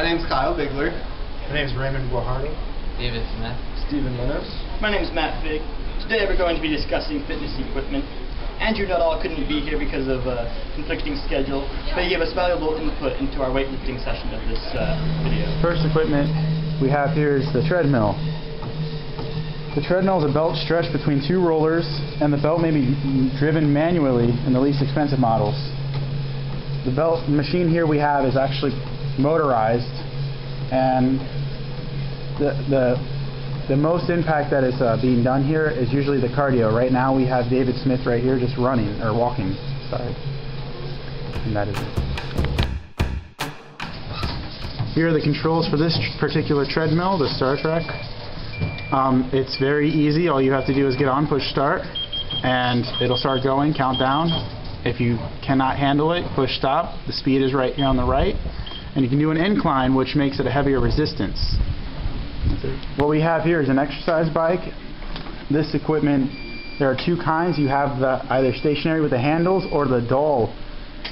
My name's Kyle Bigler. My name's Raymond Guajardo. David Smith. Steven Lenos. My name is Matt Fig. Today we're going to be discussing fitness equipment. Andrew Nuttall couldn't be here because of a conflicting schedule, but he gave us valuable input into our weightlifting session of this video. First equipment we have here is the treadmill. The treadmill is a belt stretched between two rollers, and the belt may be driven manually in the least expensive models. The belt machine here we have is actually motorized, and the most impact that is being done here is usually the cardio. Right now we have David Smith right here just running, or walking, sorry. And that is it. Here are the controls for this particular treadmill, the Star Trek. It's very easy. All you have to do is get on, push start, and it'll start going, count down. If you cannot handle it, push stop. The speed is right here on the right. And you can do an incline, which makes it a heavier resistance. What we have here is an exercise bike. This equipment, there are two kinds. You have the either stationary with the handles or the dull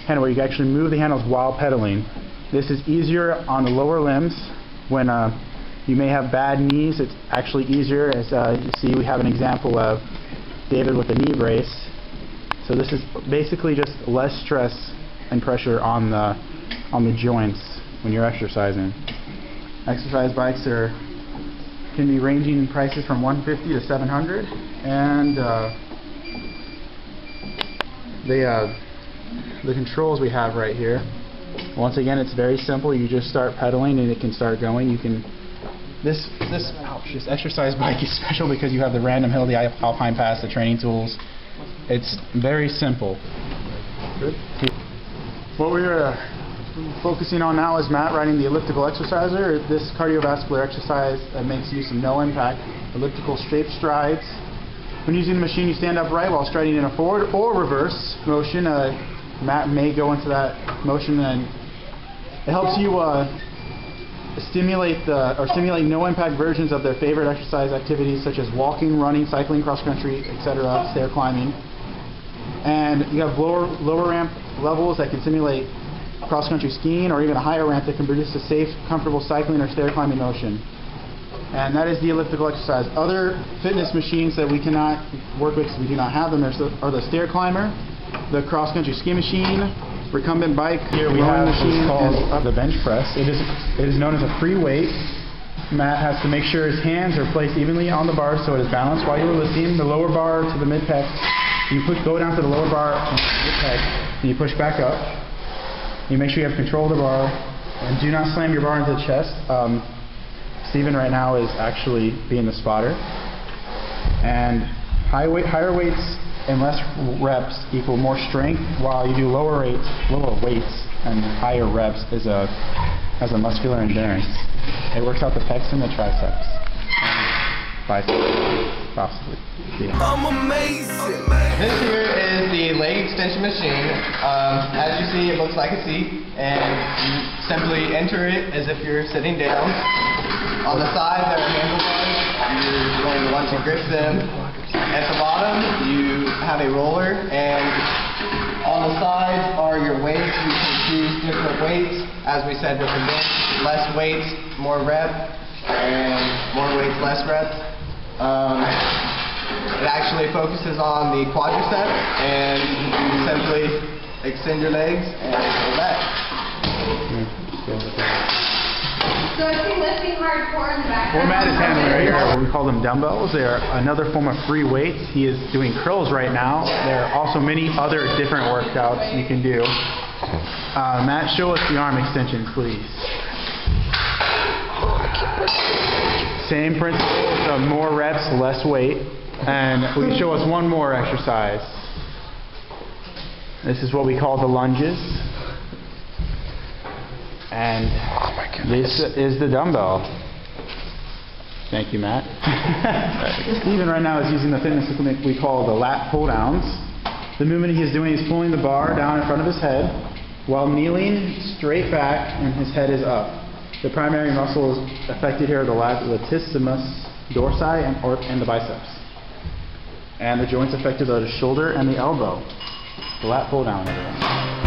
handle where you can actually move the handles while pedaling. This is easier on the lower limbs. When you may have bad knees, it's actually easier. As you see, we have an example of David with a knee brace. So this is basically just less stress and pressure on the joints when you're exercising. Exercise bikes can be ranging in prices from $150 to $700, and the controls we have right here. Once again, it's very simple. You just start pedaling and it can start going. You can this exercise bike is special because you have the random hill, the alpine pass, the training tools. It's very simple. Good. What we're focusing on now is Matt riding the elliptical exerciser. This cardiovascular exercise makes use of no impact. Elliptical shaped strides. When using the machine, you stand upright while striding in a forward or reverse motion. Matt may go into that motion, and it helps you stimulate no impact versions of their favorite exercise activities such as walking, running, cycling, cross country, etc., stair climbing. And you have lower ramp levels that can simulate cross-country skiing, or even a higher ramp that can produce a safe, comfortable cycling or stair climbing motion. And that is the elliptical exercise. Other fitness machines that we cannot work with because we do not have them are the stair climber, the cross-country ski machine, recumbent bike, here we have machine called the bench press. It is known as a free weight. Matt has to make sure his hands are placed evenly on the bar so it is balanced while you're lifting the lower bar to the mid-pec. You go down to the lower bar on the mid-pec, and you push back up. You make sure you have control of the bar, and do not slam your bar into the chest. Steven right now is actually being the spotter. And higher weights and less reps equal more strength, while you do lower weights and higher reps has a muscular endurance. It works out the pecs and the triceps, and biceps, possibly. Yeah. I'm amazing. This here is the leg extension machine. As you see, it looks like a seat, and you simply enter it as if you're sitting down. On the side, there are handlebars. You're going to want to grip them. At the bottom, you have a roller, and on the sides are your weights. You can choose different weights. As we said with the bench, less weights, more rep, and more weights, less reps. It actually focuses on the quadriceps, and you simply extend your legs and go back. So is he lifting hardcore in the background? What Matt is handling right here, we call them dumbbells. They are another form of free weights. He is doing curls right now. There are also many other different workouts you can do. Matt, show us the arm extension, please. Same principle, so more reps, less weight. And will you show us one more exercise? This is what we call the lunges. And this is the dumbbell. Thank you, Matt. Steven right now is using the fitness equipment we call the lat pull downs. The movement he is doing is pulling the bar down in front of his head while kneeling straight back, and his head is up. The primary muscles affected here are the latissimus dorsi and the biceps. And the joints affected are the shoulder and the elbow. The lat pull down, everyone.